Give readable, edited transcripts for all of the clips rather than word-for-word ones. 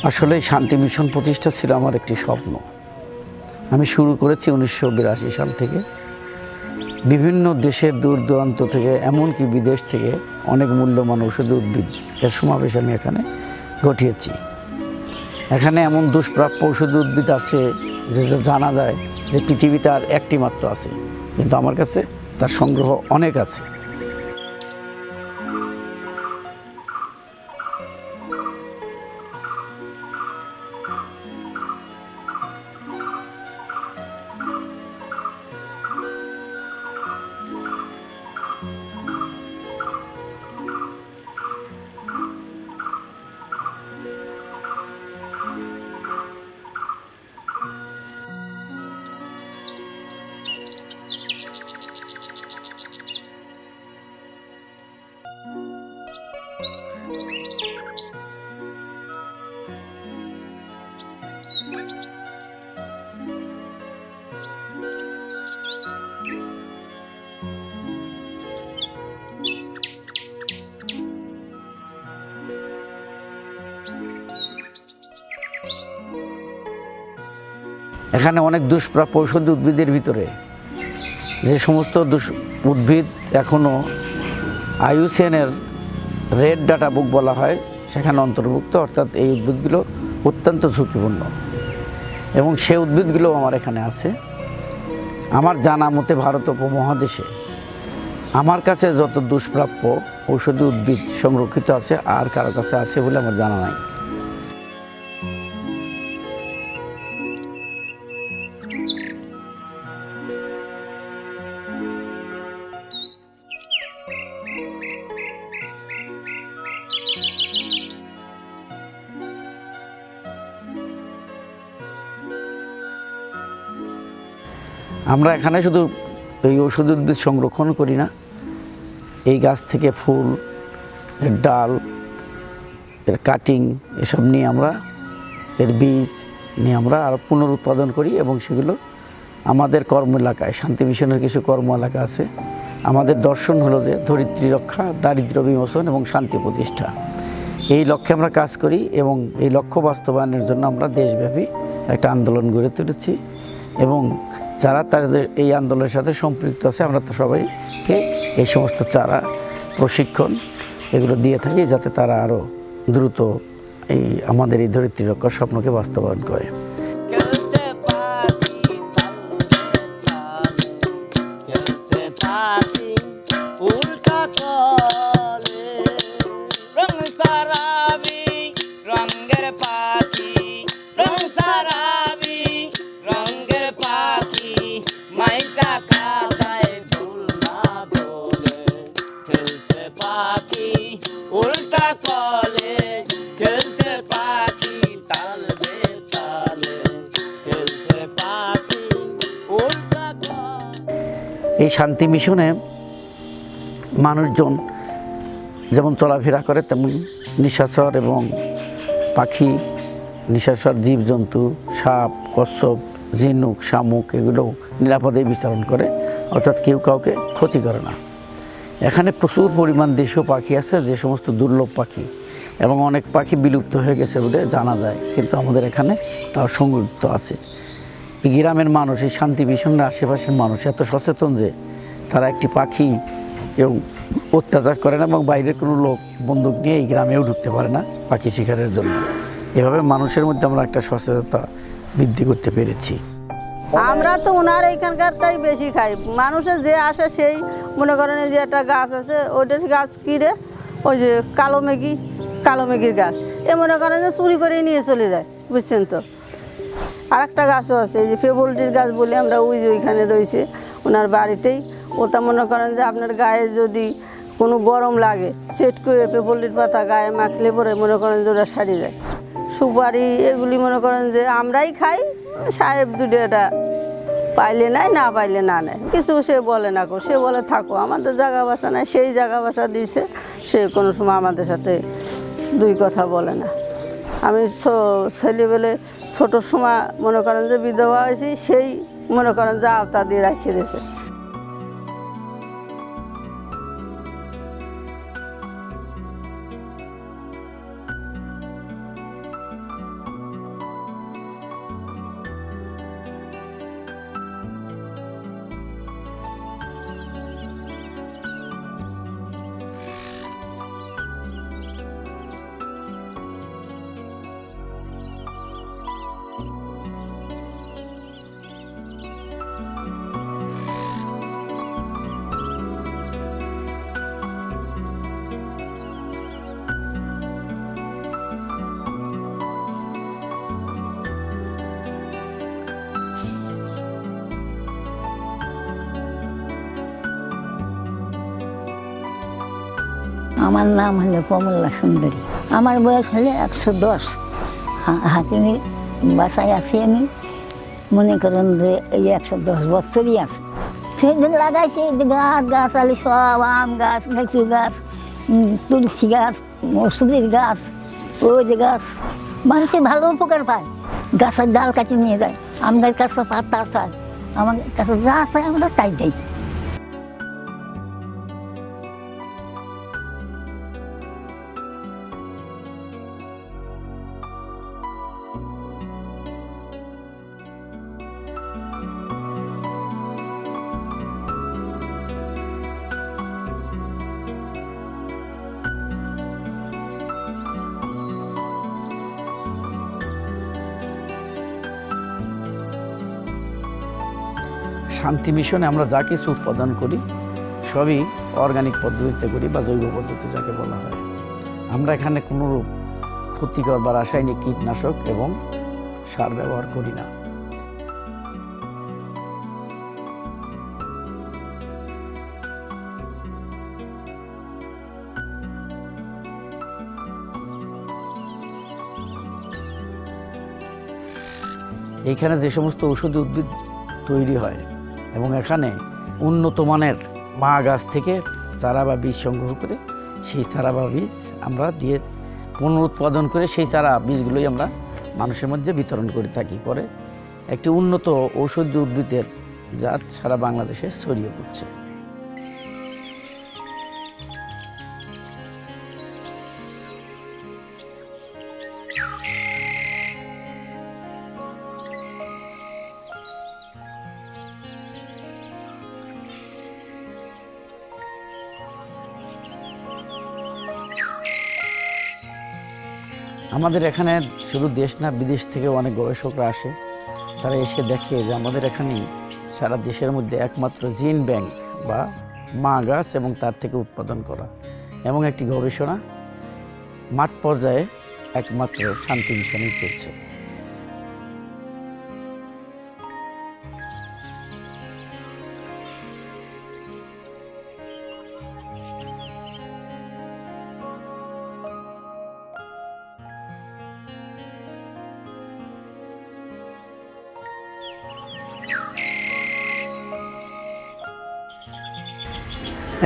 আসলে শান্তি মিশন প্রতিষ্ঠা ছিল আমার একটি স্বপ্ন। আমি শুরু করেছি 1982 সাল থেকে। বিভিন্ন দেশের দূর দূরান্ত থেকে, এমনকি বিদেশ থেকে অনেক মূল্যবান ঔষধি উদ্ভিদ এর সমাবেশ আমি এখানে ঘটিয়েছি। এখানে এমন দুষ্প্রাপ্য ঔষধি উদ্ভিদ আছে যে জানা যায় যে পৃথিবীতে আর একটি মাত্র আছে, কিন্তু আমার কাছে তার সংগ্রহ অনেক আছে। এখানে অনেক দুষ্প্রাপ্য ঔষধি উদ্ভিদের ভিতরে যে সমস্ত উদ্ভিদ এখনও IUCN-এর রেড ডাটা বুক বলা হয় সেখানে অন্তর্ভুক্ত, অর্থাৎ এই উদ্ভিদগুলো অত্যন্ত ঝুঁকিপূর্ণ এবং সেই উদ্ভিদগুলো আমার এখানে আছে। আমার জানা মতে ভারত উপমহাদেশে আমার কাছে যত দুষ্প্রাপ্য ঔষধি উদ্ভিদ সংরক্ষিত আছে আর কারো কাছে আছে বলে আমার জানা নাই। আমরা এখানে শুধু এই ঔষধি উদ্ভিদ সংরক্ষণ করি না, এই গাছ থেকে ফুল, এর ডাল, এর কাটিং এসব নিয়ে আমরা, এর বীজ নিয়ে আমরা আরও পুনরুৎপাদন করি এবং সেগুলো আমাদের কর্ম এলাকায়, শান্তি মিশনের কিছু কর্ম এলাকা আছে। আমাদের দর্শন হলো যে ধরিত্রী রক্ষা, দারিদ্র্য বিমোচন এবং শান্তি প্রতিষ্ঠা। এই লক্ষ্যে আমরা কাজ করি এবং এই লক্ষ্য বাস্তবায়নের জন্য আমরা দেশব্যাপী একটা আন্দোলন গড়ে তুলেছি এবং যারা তাদের এই আন্দোলনের সাথে সম্পৃক্ত আছে আমরা তো সবাইকে এই সমস্ত চারা, প্রশিক্ষণ এগুলো দিয়ে থাকি যাতে তারা আরও দ্রুত এই আমাদের এই ধরিত্রী রক্ষার স্বপ্নকে বাস্তবায়ন করে। এই শান্তি মিশনে মানুষজন যেমন চলাফেরা করে তেমন নিশাচর এবং পাখি, নিশাচর জীবজন্তু, সাপ, কচ্ছপ, ঝিনুক, শামুক এগুলো নিরাপদে বিচরণ করে, অর্থাৎ কেউ কাউকে ক্ষতি করে না। এখানে প্রচুর পরিমাণ দেশীয় পাখি আছে, যে সমস্ত দুর্লভ পাখি, এবং অনেক পাখি বিলুপ্ত হয়ে গেছে বলে জানা যায়, কিন্তু আমাদের এখানে তাও সংরক্ষিত আছে। এই গ্রামের মানুষ, এই শান্তি মিশনের আশেপাশের মানুষ এত সচেতন যে তারা একটি পাখি কেউ অত্যাচার করে না এবং বাইরের কোনো লোক বন্দুক নিয়ে এই গ্রামেও ঢুকতে পারে না পাখি শিকারের জন্য। এভাবে মানুষের মধ্যে আমরা একটা সচেতনতা বৃদ্ধি করতে পেরেছি। আমরা তো ওনার এইখানকার তাই বেশি খাই। মানুষের যে আসে সেই মনে করেন যে একটা গাছ আছে, ওইটার গাছ কিনে ওই যে কালো মেঘির গাছ এ মনে করেন যে চুরি করে নিয়ে চলে যায়, বুঝছেন তো। আর একটা গাছও আছে, এই যে ফেবলটির গাছ বলে আমরা ওই যে ওইখানে রয়েছে ওনার বাড়িতেই। ওটা মনে করেন যে আপনার গায়ে যদি কোনো গরম লাগে সেট করে ফেবলটির পাতা গায়ে মাখলে পরে মনে করেন যে ওটা সারিয়ে যায়। সুপারি এগুলি মনে করেন যে আমরাই খাই, সাহেব দুটো এটা পাইলে নাই, না পাইলে না নেয়, কিছু সে বলে না, সে বলে থাকো, আমাদের জায়গা বাসা নাই, সেই জায়গা বাসা দিয়েছে, সে কোনো সময় আমাদের সাথে দুই কথা বলে না। আমি ছেলেবেলে ছোটোর সময় মনে করেন যে বিধবা হয়েছি, সেই মনে করেন যে আওতা দিয়ে রাখিয়ে দিয়েছে। আমার নাম হলো কমলা সুন্দরী। আমার বয়স হলে 110। হাকিমি বাসায় আছি আমি, মনে করেন যে এই 110 বছরই আছে। সেদিন লাগাইছে গাছ গাছালি সব, আম গাছ, লিচু গাছ, তুলসী গাছ, ওষুধের গাছ, ওই যে গাছ মানুষের ভালো উপকার পায়। গাছের ডাল কাছে নিয়ে যায়, আমাদের কাছে পাতা চায়, আমার কাছে যা চায় আমরা তাই দেয়। শান্তি মিশনে আমরা যা কিছু উৎপাদন করি সবই অর্গানিক পদ্ধতিতে করি বা জৈব পদ্ধতি যাকে বলা হয়। আমরা এখানে কোনোরূপ ক্ষতিকর বা রাসায়নিক কীটনাশক এবং সার ব্যবহার করি না। এইখানে যে সমস্ত ঔষধি উদ্ভিদ তৈরি হয় এবং এখানে উন্নত মানের মা গাছ থেকে চারা বা বীজ সংগ্রহ করে সেই চারা বা বীজ আমরা দিয়ে পুনরুৎপাদন করে সেই চারা বীজগুলোই আমরা মানুষের মধ্যে বিতরণ করে থাকি। পরে একটি উন্নত ঔষধি উদ্ভিদের জাত সারা বাংলাদেশে ছড়িয়ে পড়ছে। আমাদের এখানে শুধু দেশ না, বিদেশ থেকে অনেক গবেষকরা আসে। তারা এসে দেখে যে আমাদের এখানে সারা দেশের মধ্যে একমাত্র জিন ব্যাংক বা মা গাছ এবং তার থেকে উৎপাদন করা এবং একটি গবেষণা মাঠ পর্যায়ে একমাত্র শান্তি মিশনেই চলছে।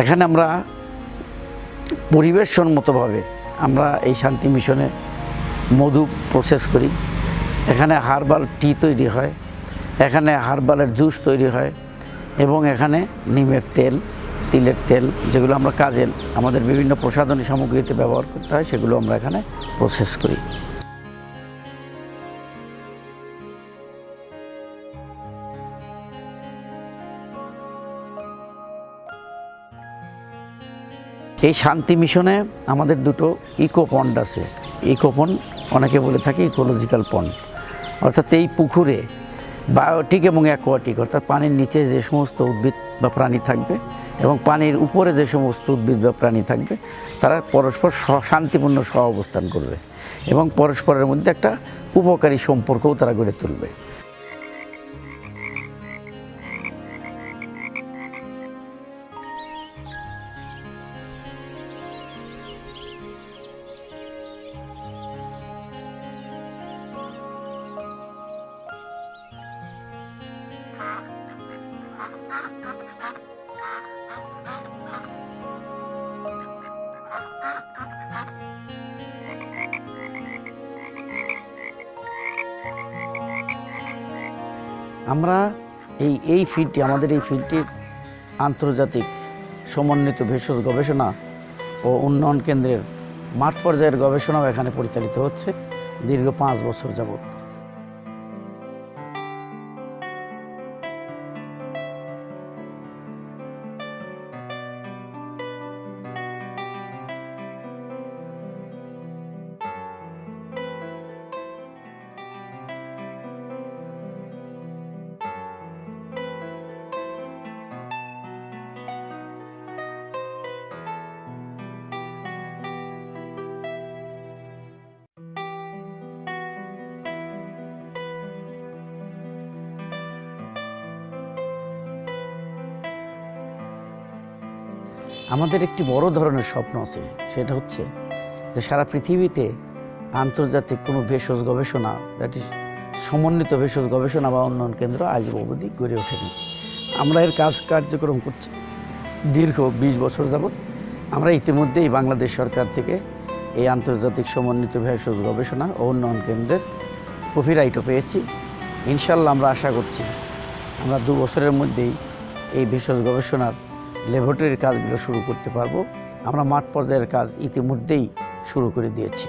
এখানে আমরা পরিবেশ সম্মতভাবে আমরা এই শান্তি মিশনে মধু প্রসেস করি। এখানে হার্বাল টি তৈরি হয়, এখানে হার্বালের জুস তৈরি হয় এবং এখানে নিমের তেল, তিলের তেল, যেগুলো আমরা কাজে আমাদের বিভিন্ন প্রসাধনী সামগ্রীতে ব্যবহার করতে হয়, সেগুলো আমরা এখানে প্রসেস করি। এই শান্তি মিশনে আমাদের দুটো ইকো পন্ড আছে। ইকো পন্ড অনেকে বলে থাকে ইকোলজিক্যাল পন্ড, অর্থাৎ এই পুকুরে বায়োটিক এবং অ্যাকোয়াটিক অর্থাৎ পানির নিচে যে সমস্ত উদ্ভিদ বা প্রাণী থাকবে এবং পানির উপরে যে সমস্ত উদ্ভিদ বা প্রাণী থাকবে তারা পরস্পর শান্তিপূর্ণ সহ অবস্থান করবে এবং পরস্পরের মধ্যে একটা উপকারী সম্পর্কও তারা গড়ে তুলবে। আমরা এই ফিল্ডটি, আমাদের এই ফিল্ডটি আন্তর্জাতিক সমন্বিত ভেষজ গবেষণা ও উন্নয়ন কেন্দ্রের মাঠ পর্যায়ের গবেষণাও এখানে পরিচালিত হচ্ছে দীর্ঘ 5 বছর যাবত। আমাদের একটি বড় ধরনের স্বপ্ন আছে, সেটা হচ্ছে যে সারা পৃথিবীতে আন্তর্জাতিক কোনো ভেষজ গবেষণা, দ্যাট ইজ সমন্বিত ভেষজ গবেষণা বা উন্নয়ন কেন্দ্র আজ অবধি গড়ে ওঠেনি। আমরা এর কার্যক্রম করছি দীর্ঘ 20 বছর যাবৎ। আমরা ইতিমধ্যেই বাংলাদেশ সরকার থেকে এই আন্তর্জাতিক সমন্বিত ভেষজ গবেষণা ও উন্নয়ন কেন্দ্রের কপিরাইটও পেয়েছি। ইনশাল্লাহ আমরা আশা করছি আমরা 2 বছরের মধ্যেই এই ভেষজ গবেষণার ল্যাবরেটরির কাজগুলো শুরু করতে পারবো। আমরা মাঠ পর্যায়ের কাজ ইতিমধ্যেই শুরু করে দিয়েছি।